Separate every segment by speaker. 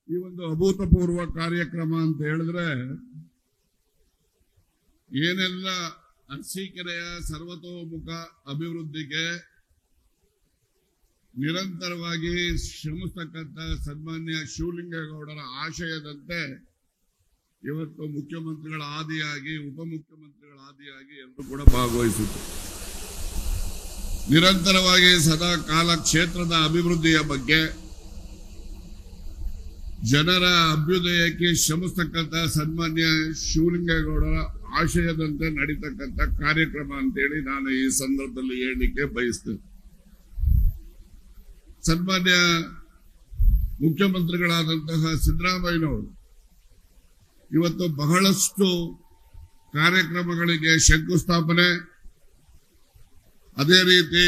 Speaker 1: ಈ ಒಂದು ಅಭೂತಪೂರ್ವ ಕಾರ್ಯಕ್ರಮ ಅಂತ ಹೇಳಿದ್ರೆ ಏನೆಲ್ಲ ಅರಸೀಕೆರೆಯ ಸರ್ವತೋಮುಖ ಅಭಿವೃದ್ಧಿಗೆ ನಿರಂತರವಾಗಿ ಶ್ರಮಿಸತಕ್ಕಂಥ ಸನ್ಮಾನ್ಯ ಶಿವಲಿಂಗೇಗೌಡರ ಆಶಯದಂತೆ ಇವತ್ತು ಮುಖ್ಯಮಂತ್ರಿಗಳ ಆದಿಯಾಗಿ ಉಪಮುಖ್ಯಮಂತ್ರಿಗಳ ಆದಿಯಾಗಿ ಎಲ್ಲರೂ ಕೂಡ ಭಾಗವಹಿಸಿತು. ನಿರಂತರವಾಗಿ ಸದಾ ಕಾಲ ಕ್ಷೇತ್ರದ ಅಭಿವೃದ್ಧಿಯ ಬಗ್ಗೆ ಜನರ ಅಭ್ಯುದಯಕ್ಕೆ ಶ್ರಮಿಸತಕ್ಕಂಥ ಸನ್ಮಾನ್ಯ ಶಿವಲಿಂಗೇಗೌಡರ ಆಶಯದಂತೆ ನಡೀತಕ್ಕಂಥ ಕಾರ್ಯಕ್ರಮ ಅಂತೇಳಿ ನಾನು ಈ ಸಂದರ್ಭದಲ್ಲಿ ಹೇಳಲಿಕ್ಕೆ ಬಯಸ್ತೇನೆ. ಸನ್ಮಾನ್ಯ ಮುಖ್ಯಮಂತ್ರಿಗಳಾದಂತಹ ಸಿದ್ದರಾಮಯ್ಯನವರು ಇವತ್ತು ಬಹಳಷ್ಟು ಕಾರ್ಯಕ್ರಮಗಳಿಗೆ ಶಂಕುಸ್ಥಾಪನೆ, ಅದೇ ರೀತಿ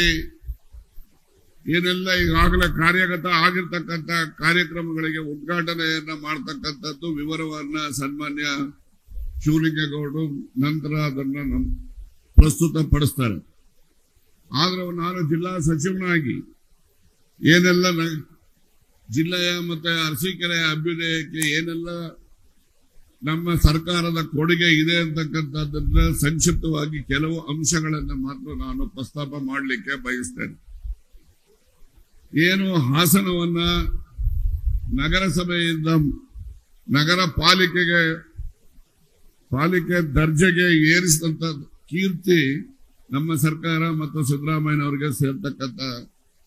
Speaker 1: ಏನೆಲ್ಲ ಈಗಾಗಲೇ ಕಾರ್ಯಗತ ಆಗಿರ್ತಕ್ಕಂಥ ಕಾರ್ಯಕ್ರಮಗಳಿಗೆ ಉದ್ಘಾಟನೆಯನ್ನ ಮಾಡತಕ್ಕಂಥದ್ದು ವಿವರವನ್ನ ಸನ್ಮಾನ್ಯ ಶಿವಲಿಂಗೇಗೌಡರು ನಂತರ ಅದನ್ನ ಪ್ರಸ್ತುತಪಡಿಸ್ತಾರೆ. ಆದ್ರೆ ನಾನು ಜಿಲ್ಲಾ ಸಚಿವನಾಗಿ ಏನೆಲ್ಲ ಜಿಲ್ಲೆಯ ಮತ್ತೆ ಅರಸೀಕೆರೆಯ ಅಭ್ಯುದಯಕ್ಕೆ ಏನೆಲ್ಲ ನಮ್ಮ ಸರ್ಕಾರದ ಕೊಡುಗೆ ಇದೆ ಅಂತಕ್ಕಂಥದ್ದನ್ನ ಸಂಕ್ಷಿಪ್ತವಾಗಿ ಕೆಲವು ಅಂಶಗಳನ್ನು ಮಾತ್ರ ನಾನು ಪ್ರಸ್ತಾಪ ಮಾಡಲಿಕ್ಕೆ ಬಯಸ್ತೇನೆ. ಏನು ಹಾಸನವನ್ನ ನಗರಸಭೆಯಿಂದ ನಗರ ಪಾಲಿಕೆ ದರ್ಜೆಗೆ ಏರಿಸಿದಂತ ಕೀರ್ತಿ ನಮ್ಮ ಸರ್ಕಾರ ಮತ್ತು ಸಿದ್ದರಾಮಯ್ಯನವರಿಗೆ ಸೇರ್ತಕ್ಕಂಥ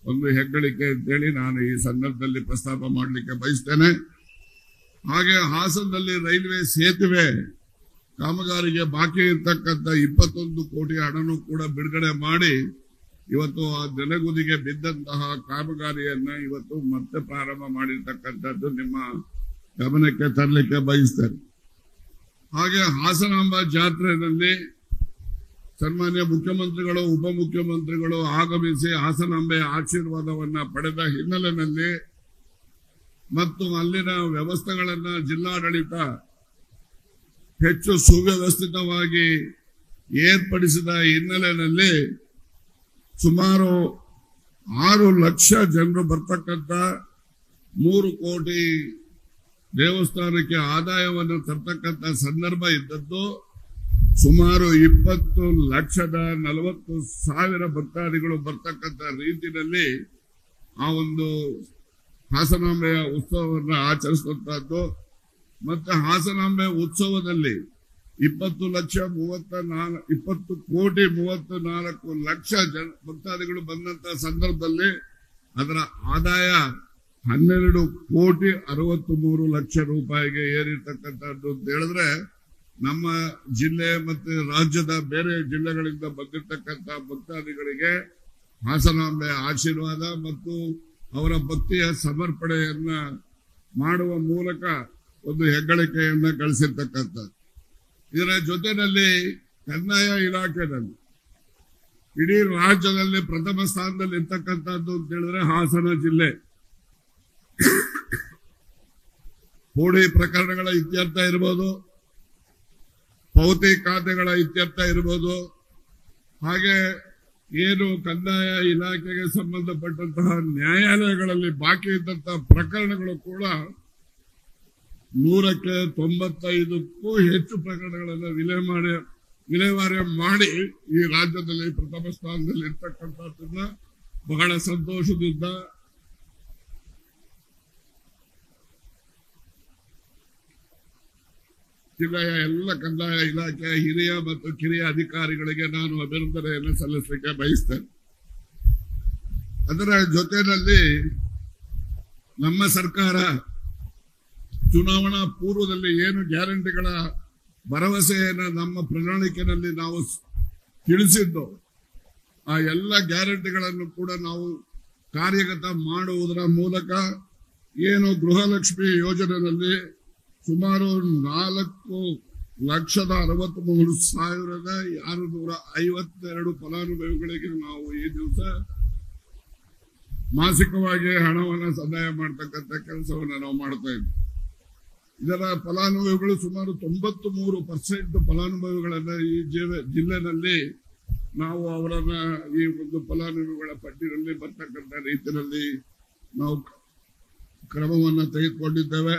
Speaker 1: ಒಂದು ಹೆಗ್ಗಳಿಕೆ ಅಂತೇಳಿ ನಾನು ಈ ಸಂದರ್ಭದಲ್ಲಿ ಪ್ರಸ್ತಾಪ ಮಾಡಲಿಕ್ಕೆ ಬಯಸ್ತೇನೆ. ಹಾಗೆ ಹಾಸನದಲ್ಲಿ ರೈಲ್ವೆ ಸೇತುವೆ ಕಾಮಗಾರಿಗೆ ಬಾಕಿ ಇರ್ತಕ್ಕಂಥ 21 ಕೋಟಿ ಹಣನೂ ಕೂಡ ಬಿಡುಗಡೆ ಮಾಡಿ ಇವತ್ತು ಆ ನೆನೆಗುದಿಗೆ ಬಿದ್ದಂತಹ ಕಾಮಗಾರಿಯನ್ನ ಇವತ್ತು ಮತ್ತೆ ಪ್ರಾರಂಭ ಮಾಡಿರ್ತಕ್ಕಂಥದ್ದು ನಿಮ್ಮ ಗಮನಕ್ಕೆ ತರಲಿಕ್ಕೆ ಬಯಸ್ತೇನೆ. ಹಾಗೆ ಹಾಸನಾಂಬ ಜಾತ್ರೆಯಲ್ಲಿ ಸನ್ಮಾನ್ಯ ಮುಖ್ಯಮಂತ್ರಿಗಳು ಉಪಮುಖ್ಯಮಂತ್ರಿಗಳು ಆಗಮಿಸಿ ಹಾಸನಾಂಬೆಯ ಆಶೀರ್ವಾದವನ್ನ ಪಡೆದ ಹಿನ್ನೆಲೆಯಲ್ಲಿ ಮತ್ತು ಅಲ್ಲಿನ ವ್ಯವಸ್ಥೆಗಳನ್ನ ಜಿಲ್ಲಾಡಳಿತ ಹೆಚ್ಚು ಸುವ್ಯವಸ್ಥಿತವಾಗಿ ಏರ್ಪಡಿಸಿದ ಹಿನ್ನೆಲೆಯಲ್ಲಿ ಸುಮಾರು 6 ಲಕ್ಷ ಜನರು ಬರ್ತಕ್ಕಂಥ 3 ಕೋಟಿ ದೇವಸ್ಥಾನಕ್ಕೆ ಆದಾಯವನ್ನು ತರ್ತಕ್ಕಂಥ ಸಂದರ್ಭ ಇದ್ದದ್ದು ಸುಮಾರು 20,40,000 ಭಕ್ತಾದಿಗಳು ಬರ್ತಕ್ಕಂಥ ರೀತಿಯಲ್ಲಿ ಆ ಒಂದು ಹಾಸನಾಂಬೆಯ ಉತ್ಸವವನ್ನು ಆಚರಿಸುವಂತಹದ್ದು. ಮತ್ತೆ ಹಾಸನಾಂಬೆ ಉತ್ಸವದಲ್ಲಿ 20 ಕೋಟಿ 34 ಲಕ್ಷ ಭಕ್ತಾದಿಗಳು ಬಂದಂತಹ ಸಂದರ್ಭದಲ್ಲಿ ಅದರ ಆದಾಯ 12 ಕೋಟಿ 63 ಲಕ್ಷ ರೂಪಾಯಿಗೆ ಏರಿರ್ತಕ್ಕಂಥದ್ದು ಅಂತ ಹೇಳಿದ್ರೆ ನಮ್ಮ ಜಿಲ್ಲೆ ಮತ್ತು ರಾಜ್ಯದ ಬೇರೆ ಜಿಲ್ಲೆಗಳಿಂದ ಬಂದಿರತಕ್ಕಂಥ ಭಕ್ತಾದಿಗಳಿಗೆ ಹಾಸನಾಂಬೆ ಆಶೀರ್ವಾದ ಮತ್ತು ಅವರ ಭಕ್ತಿಯ ಸಮರ್ಪಣೆಯನ್ನ ಮಾಡುವ ಮೂಲಕ ಒಂದು ಹೆಗ್ಗಳಿಕೆಯನ್ನ ಗಳಿಸಿರ್ತಕ್ಕಂಥ. ಇದರ ಜೊತೆಯಲ್ಲಿ ಕಂದಾಯ ಇಲಾಖೆಯಲ್ಲಿ ಇಡೀ ರಾಜ್ಯದಲ್ಲಿ ಪ್ರಥಮ ಸ್ಥಾನದಲ್ಲಿ ಇರ್ತಕ್ಕಂಥದ್ದು ಅಂತ ಹೇಳಿದ್ರೆ ಹಾಸನ ಜಿಲ್ಲೆ. ಪೋಡಿ ಪ್ರಕರಣಗಳ ಇತ್ಯರ್ಥ ಇರ್ಬೋದು, ಪೌತಿ ಖಾತೆಗಳ ಇತ್ಯರ್ಥ ಇರ್ಬೋದು, ಹಾಗೆ ಏನು ಕಂದಾಯ ಇಲಾಖೆಗೆ ಸಂಬಂಧಪಟ್ಟಂತಹ ನ್ಯಾಯಾಲಯಗಳಲ್ಲಿ ಬಾಕಿ ಇದ್ದಂತಹ ಪ್ರಕರಣಗಳು ಕೂಡ 195ಕ್ಕೂ ಹೆಚ್ಚು ಪ್ರಕರಣಗಳನ್ನು ವಿಲೇವಾರಿ ಮಾಡಿ ಈ ರಾಜ್ಯದಲ್ಲಿ ಪ್ರಥಮ ಸ್ಥಾನದಲ್ಲಿ ಇರ್ತಕ್ಕಂಥದ್ದನ್ನ ಬಹಳ ಸಂತೋಷದಿಂದ ಜಿಲ್ಲೆಯ ಎಲ್ಲ ಕಂದಾಯ ಇಲಾಖೆಯ ಹಿರಿಯ ಮತ್ತು ಕಿರಿಯ ಅಧಿಕಾರಿಗಳಿಗೆ ನಾನು ಅಭಿನಂದನೆಯನ್ನು ಸಲ್ಲಿಸಲಿಕ್ಕೆ ಬಯಸ್ತೇನೆ. ಅದರ ಜೊತೆಯಲ್ಲಿ ನಮ್ಮ ಸರ್ಕಾರ ಚುನಾವಣಾ ಪೂರ್ವದಲ್ಲಿ ಏನು ಗ್ಯಾರಂಟಿಗಳ ಭರವಸೆಯನ್ನು ನಮ್ಮ ಪ್ರಣಾಳಿಕೆಯಲ್ಲಿ ನಾವು ತಿಳಿಸಿದ್ದು ಆ ಎಲ್ಲ ಗ್ಯಾರಂಟಿಗಳನ್ನು ಕೂಡ ನಾವು ಕಾರ್ಯಗತ ಮಾಡುವುದರ ಮೂಲಕ ಏನು ಗೃಹಲಕ್ಷ್ಮಿ ಯೋಜನೆಯಲ್ಲಿ ಸುಮಾರು 4,63,652 ಫಲಾನುಭವಿಗಳಿಗೆ ನಾವು ಈ ದಿವಸ ಮಾಸಿಕವಾಗಿ ಹಣವನ್ನು ಸಂದಾಯ ಮಾಡತಕ್ಕಂಥ ಕೆಲಸವನ್ನು ನಾವು ಮಾಡ್ತಾ ಇದ್ದೀವಿ. ಇದರ ಫಲಾನುಭವಿಗಳು ಸುಮಾರು 93% ಫಲಾನುಭವಿಗಳನ್ನ ಈ ಜಿಲ್ಲೆನಲ್ಲಿ ನಾವು ಅವರನ್ನ ಈ ಒಂದು ಫಲಾನುಭವಿಗಳ ಪಟ್ಟಿಯಲ್ಲಿ ಬರ್ತಕ್ಕಂಥ ರೀತಿಯಲ್ಲಿ ನಾವು ಕ್ರಮವನ್ನು ತೆಗೆದುಕೊಂಡಿದ್ದೇವೆ.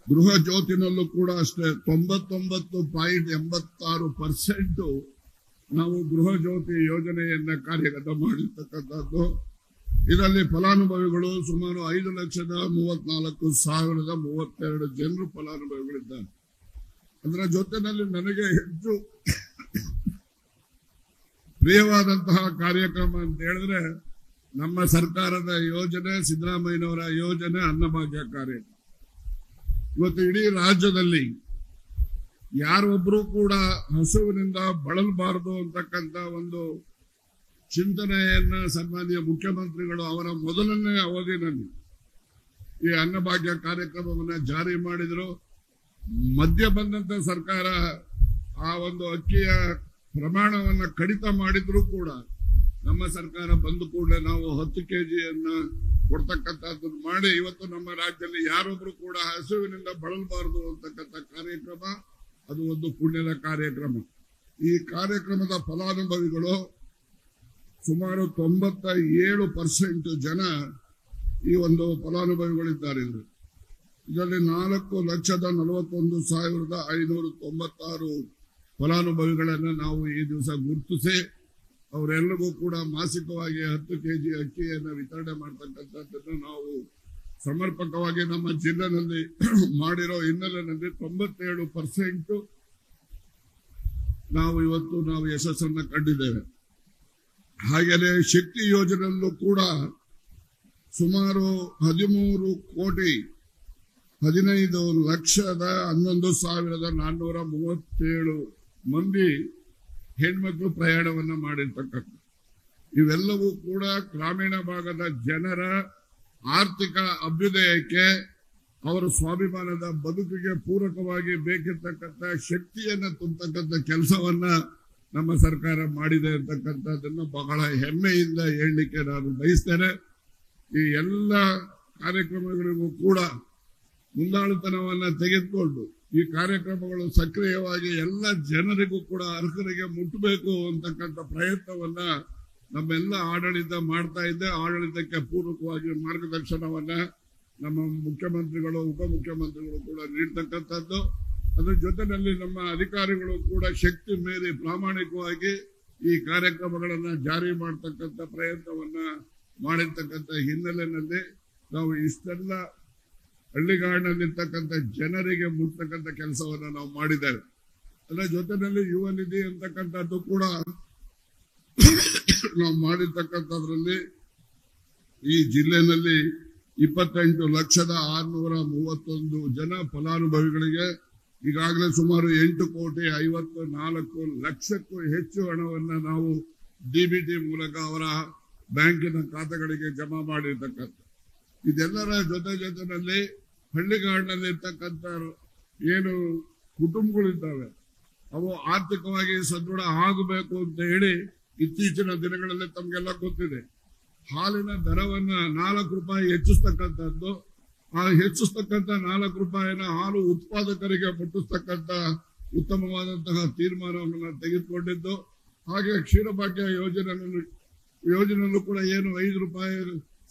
Speaker 1: ಗೃಹ ಜ್ಯೋತಿನಲ್ಲೂ ಕೂಡ ಅಷ್ಟೇ 99.86% ನಾವು ಗೃಹ ಜ್ಯೋತಿ ಯೋಜನೆಯನ್ನ ಕಾರ್ಯಗತ ಮಾಡಿರ್ತಕ್ಕಂಥದ್ದು. ಇದರಲ್ಲಿ ಫಲಾನುಭವಿಗಳು ಸುಮಾರು 5,34,032 ಜನರು ಫಲಾನುಭವಿಗಳಿದ್ದಾರೆ. ಅದರ ಜೊತೆಯಲ್ಲಿ ನನಗೆ ಹೆಚ್ಚು ಪ್ರಿಯವಾದಂತಹ ಕಾರ್ಯಕ್ರಮ ಅಂತ ಹೇಳಿದ್ರೆ ನಮ್ಮ ಸರ್ಕಾರದ ಯೋಜನೆ, ಸಿದ್ದರಾಮಯ್ಯನವರ ಯೋಜನೆ ಅನ್ನಭಾಗ್ಯ ಕಾರ್ಯಕ್ರಮ. ಇವತ್ತು ಇಡೀ ರಾಜ್ಯದಲ್ಲಿ ಯಾರೊಬ್ಬರು ಕೂಡ ಹಸುವಿನಿಂದ ಬಳಲಬಾರದು ಅಂತಕ್ಕಂಥ ಒಂದು ಚಿಂತನೆಯನ್ನ ಸನ್ಮಾನ್ಯ ಮುಖ್ಯಮಂತ್ರಿಗಳು ಅವರ ಮೊದಲನೇ ಅವಧಿಯಲ್ಲಿ ಈ ಅನ್ನಭಾಗ್ಯ ಕಾರ್ಯಕ್ರಮವನ್ನು ಜಾರಿ ಮಾಡಿದರು. ಮಧ್ಯ ಬಂದಂತ ಸರ್ಕಾರ ಆ ಒಂದು ಅಕ್ಕಿಯ ಪ್ರಮಾಣವನ್ನ ಕಡಿತ ಮಾಡಿದ್ರು ಕೂಡ ನಮ್ಮ ಸರ್ಕಾರ ಬಂದ ಕೂಡಲೇ ನಾವು 10 kgಯನ್ನ ಕೊಡ್ತಕ್ಕಂಥದ್ದನ್ನು ಮಾಡಿ ಇವತ್ತು ನಮ್ಮ ರಾಜ್ಯದಲ್ಲಿ ಯಾರೊಬ್ರು ಕೂಡ ಹಸುವಿನಿಂದ ಬಳಲಬಾರದು ಅಂತಕ್ಕಂಥ ಕಾರ್ಯಕ್ರಮ, ಅದು ಒಂದು ಪುಣ್ಯದ ಕಾರ್ಯಕ್ರಮ. ಈ ಕಾರ್ಯಕ್ರಮದ ಫಲಾನುಭವಿಗಳು ಸುಮಾರು 97% ಜನ ಈ ಒಂದು ಫಲಾನುಭವಿಗಳಿದ್ದಾರೆ. ಇದರಲ್ಲಿ 4,41,596 ಫಲಾನುಭವಿಗಳನ್ನು ನಾವು ಈ ದಿವಸ ಗುರುತಿಸಿ ಅವರೆಲ್ಲರಿಗೂ ಕೂಡ ಮಾಸಿಕವಾಗಿ 10 kg ಅಕ್ಕಿಯನ್ನು ವಿತರಣೆ ಮಾಡ್ತಕ್ಕಂಥದ್ದನ್ನು ನಾವು ಸಮರ್ಪಕವಾಗಿ ನಮ್ಮ ಜಿಲ್ಲೆನಲ್ಲಿ ಮಾಡಿರೋ ಹಿನ್ನೆಲೆಯಲ್ಲಿ 97% ನಾವು ಯಶಸ್ಸನ್ನ ಕಂಡಿದ್ದೇವೆ. ಹಾಗೆಯೇ ಶಕ್ತಿ ಯೋಜನೆಯಲ್ಲೂ ಕೂಡ ಸುಮಾರು 13,11,437 ಮಂದಿ ಹೆಣ್ಮಕ್ಳು ಪ್ರಯಾಣವನ್ನ ಮಾಡಿರ್ತಕ್ಕಂಥ ಇವೆಲ್ಲವೂ ಕೂಡ ಗ್ರಾಮೀಣ ಭಾಗದ ಜನರ ಆರ್ಥಿಕ ಅಭ್ಯುದಯಕ್ಕೆ, ಅವರ ಸ್ವಾಭಿಮಾನದ ಬದುಕಿಗೆ ಪೂರಕವಾಗಿ ಬೇಕಿರ್ತಕ್ಕಂಥ ಶಕ್ತಿಯನ್ನ ತುಂಬತಕ್ಕಂಥ ಕೆಲಸವನ್ನ ನಮ್ಮ ಸರ್ಕಾರ ಮಾಡಿದೆ ಅಂತಕ್ಕಂಥದ್ದನ್ನು ಬಹಳ ಹೆಮ್ಮೆಯಿಂದ ಹೇಳಲಿಕ್ಕೆ ನಾನು ಬಯಸ್ತೇನೆ. ಈ ಎಲ್ಲ ಕಾರ್ಯಕ್ರಮಗಳಿಗೂ ಕೂಡ ಮುಂದಾಳುತನವನ್ನ ತೆಗೆದುಕೊಂಡು ಈ ಕಾರ್ಯಕ್ರಮಗಳು ಸಕ್ರಿಯವಾಗಿ ಎಲ್ಲ ಜನರಿಗೂ ಕೂಡ ಅರ್ಹರಿಗೆ ಮುಟ್ಟಬೇಕು ಅಂತಕ್ಕಂಥ ಪ್ರಯತ್ನವನ್ನ ನಮ್ಮೆಲ್ಲ ಆಡಳಿತ ಮಾಡ್ತಾ ಇದ್ದೆ. ಆಡಳಿತಕ್ಕೆ ಪೂರಕವಾಗಿ ಮಾರ್ಗದರ್ಶನವನ್ನ ನಮ್ಮ ಮುಖ್ಯಮಂತ್ರಿಗಳು, ಉಪಮುಖ್ಯಮಂತ್ರಿಗಳು ಕೂಡ ನೀಡ್ತಕ್ಕಂಥದ್ದು. ಅದ್ರ ಜೊತೆಯಲ್ಲಿ ನಮ್ಮ ಅಧಿಕಾರಿಗಳು ಕೂಡ ಶಕ್ತಿ ಮೀರಿ ಪ್ರಾಮಾಣಿಕವಾಗಿ ಈ ಕಾರ್ಯಕ್ರಮಗಳನ್ನ ಜಾರಿ ಮಾಡತಕ್ಕಂಥ ಪ್ರಯತ್ನವನ್ನ ಮಾಡಿರ್ತಕ್ಕಂಥ ಹಿನ್ನೆಲೆಯಲ್ಲಿ ನಾವು ಇಷ್ಟೆಲ್ಲ ಹಳ್ಳಿಗಾಡಿನಲ್ಲಿರ್ತಕ್ಕಂಥ ಜನರಿಗೆ ಮುಟ್ತಕ್ಕಂಥ ಕೆಲಸವನ್ನ ನಾವು ಮಾಡಿದ್ದೇವೆ. ಅದರ ಜೊತೆಯಲ್ಲಿ ಯುವ ನಿಧಿ ಅಂತಕ್ಕಂಥದ್ದು ಕೂಡ ನಾವು ಮಾಡಿರ್ತಕ್ಕಂಥದ್ರಲ್ಲಿ ಈ ಜಿಲ್ಲೆಯಲ್ಲಿ 28,631 ಜನ ಫಲಾನುಭವಿಗಳಿಗೆ ಈಗಾಗಲೇ ಸುಮಾರು 8,54,00,000ಕ್ಕೂ ಹೆಚ್ಚು ಹಣವನ್ನ ನಾವು ಡಿಬಿಟಿ ಮೂಲಕ ಅವರ ಬ್ಯಾಂಕಿನ ಖಾತೆಗಳಿಗೆ ಜಮಾ ಮಾಡಿರ್ತಕ್ಕಂಥ. ಇದೆಲ್ಲರ ಜೊತೆಯಲ್ಲಿ ಹಳ್ಳಿಗಾಡಿನಲ್ಲಿ ಇರ್ತಕ್ಕಂಥ ಏನು ಕುಟುಂಬಗಳಿದ್ದಾವೆ ಅವು ಆರ್ಥಿಕವಾಗಿ ಸದೃಢ ಆಗಬೇಕು ಅಂತ ಹೇಳಿ ಇತ್ತೀಚಿನ ದಿನಗಳಲ್ಲಿ ತಮಗೆಲ್ಲ ಗೊತ್ತಿದೆ, ಹಾಲಿನ ದರವನ್ನ 4 ರೂಪಾಯಿ ಹೆಚ್ಚಿಸ್ತಕ್ಕಂಥದ್ದು. ಆ ಹೆಚ್ಚಿಸ್ತಕ್ಕಂಥ 4 ರೂಪಾಯಿನ ಹಾಲು ಉತ್ಪಾದಕರಿಗೆ ಮುಟ್ಟಿಸ್ತಕ್ಕಂಥ ಉತ್ತಮವಾದಂತಹ ತೀರ್ಮಾನವನ್ನು ತೆಗೆದುಕೊಂಡಿದ್ದು. ಹಾಗೆ ಕ್ಷೀರಭಾಗ್ಯ ಯೋಜನೆಯಲ್ಲೂ ಕೂಡ ಏನು 5 ರೂಪಾಯಿ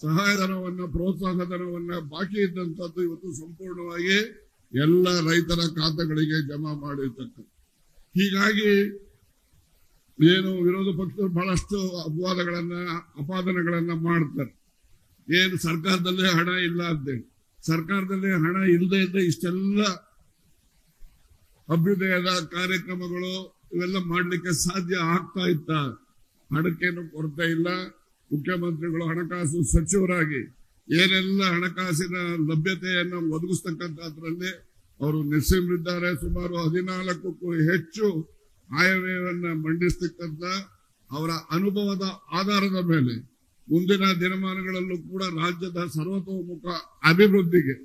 Speaker 1: ಸಹಾಯಧನವನ್ನ, ಪ್ರೋತ್ಸಾಹ ಧನವನ್ನ ಬಾಕಿ ಇದ್ದಂಥದ್ದು ಇವತ್ತು ಸಂಪೂರ್ಣವಾಗಿ ಎಲ್ಲ ರೈತರ ಖಾತೆಗಳಿಗೆ ಜಮಾ ಮಾಡಿರ್ತಕ್ಕಂಥ. ಹೀಗಾಗಿ ಏನು ವಿರೋಧ ಪಕ್ಷರು ಬಹಳಷ್ಟು ಅಪವಾದಗಳನ್ನ, ಅಪಾದನೆಗಳನ್ನ ಮಾಡ್ತಾರೆ. ಏನು ಸರ್ಕಾರದಲ್ಲೇ ಹಣ ಇಲ್ಲ ಅಂತೇಳಿ. ಸರ್ಕಾರದಲ್ಲಿ ಹಣ ಇಲ್ಲದೆ ಇದ್ದರೆ ಇಷ್ಟೆಲ್ಲ ಅಭ್ಯುದಯದ ಕಾರ್ಯಕ್ರಮಗಳು ಇವೆಲ್ಲ ಮಾಡ್ಲಿಕ್ಕೆ ಸಾಧ್ಯ ಆಗ್ತಾ ಇತ್ತ? ಹಣಕ್ಕೇನು ಕೊರತೆ ಇಲ್ಲ. ಮುಖ್ಯಮಂತ್ರಿಗಳು ಹಣಕಾಸು ಸಚಿವರಾಗಿ ಏನೆಲ್ಲ ಹಣಕಾಸಿನ ಲಭ್ಯತೆಯನ್ನು ಒದಗಿಸ್ತಕ್ಕಂಥದ್ರಲ್ಲಿ ಅವರು ನಿಸ್ಸೀಮರಿದ್ದಾರೆ. ಸುಮಾರು 14ಕ್ಕೂ ಹೆಚ್ಚು ಆಯವ್ಯಯವನ್ನ ಮಂಡಿಸ್ತಕ್ಕಂಥ ಅವರ ಅನುಭವದ ಆಧಾರದ ಮೇಲೆ ಮುಂದಿನ ದಿನಮಾನಗಳಲ್ಲೂ ಕೂಡ ರಾಜ್ಯದ ಸರ್ವತೋಮುಖ ಅಭಿವೃದ್ಧಿಗೆ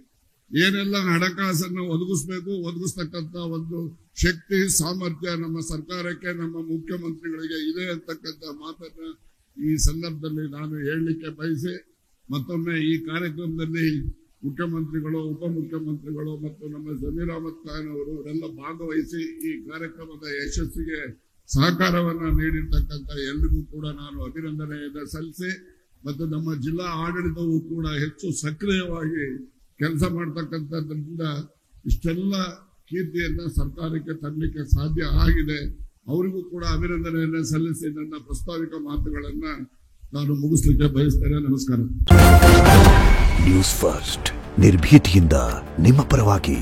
Speaker 1: ಏನೆಲ್ಲ ಹಣಕಾಸನ್ನು ಒದಗಿಸ್ತಕ್ಕಂಥ ಒಂದು ಶಕ್ತಿ, ಸಾಮರ್ಥ್ಯ ನಮ್ಮ ಸರ್ಕಾರಕ್ಕೆ, ನಮ್ಮ ಮುಖ್ಯಮಂತ್ರಿಗಳಿಗೆ ಇದೆ ಅಂತಕ್ಕಂಥ ಮಾತನ್ನ ಈ ಸಂದರ್ಭದಲ್ಲಿ ನಾನು ಹೇಳಲಿಕ್ಕೆ ಬಯಸಿ, ಮತ್ತೊಮ್ಮೆ ಈ ಕಾರ್ಯಕ್ರಮದಲ್ಲಿ ಮುಖ್ಯಮಂತ್ರಿಗಳು, ಉಪಮುಖ್ಯಮಂತ್ರಿಗಳು ಮತ್ತು ನಮ್ಮ ಜಮೀರ್ ಅಹಮದ್ ಖಾನ್ ಅವರು ಇವರೆಲ್ಲ ಭಾಗವಹಿಸಿ ಈ ಕಾರ್ಯಕ್ರಮದ ಯಶಸ್ಸಿಗೆ ಸಹಕಾರವನ್ನ ನೀಡಿರ್ತಕ್ಕಂಥ ಎಲ್ರಿಗೂ ಕೂಡ ನಾನು ಅಭಿನಂದನೆಯನ್ನು ಸಲ್ಲಿಸಿ ಮತ್ತು ನಮ್ಮ ಜಿಲ್ಲಾ ಆಡಳಿತವೂ ಕೂಡ ಹೆಚ್ಚು ಸಕ್ರಿಯವಾಗಿ ಕೆಲಸ ಮಾಡ್ತಕ್ಕಂಥದ್ರಿಂದ ಇಷ್ಟೆಲ್ಲ ಕೀರ್ತಿಯನ್ನ ಸರ್ಕಾರಕ್ಕೆ ತರಲಿಕ್ಕೆ ಸಾಧ್ಯ ಆಗಿದೆ. ಅವರಿಗೂ ಕೂಡ ಅಭಿನಂದನೆಯನ್ನ ಸಲ್ಲಿಸಿ ನನ್ನ ಪ್ರಸ್ತಾವಿಕ ಮಾತುಗಳನ್ನ ನಾನು ಮುಗಿಸ್ಲಿಕ್ಕೆ ಬಯಸ್ತೇನೆ. ನಮಸ್ಕಾರ.
Speaker 2: ನ್ಯೂಸ್ ಫಸ್ಟ್ ನಿರ್ಭೀತಿಯಿಂದ ನಿಮ್ಮ ಪರವಾಗಿ.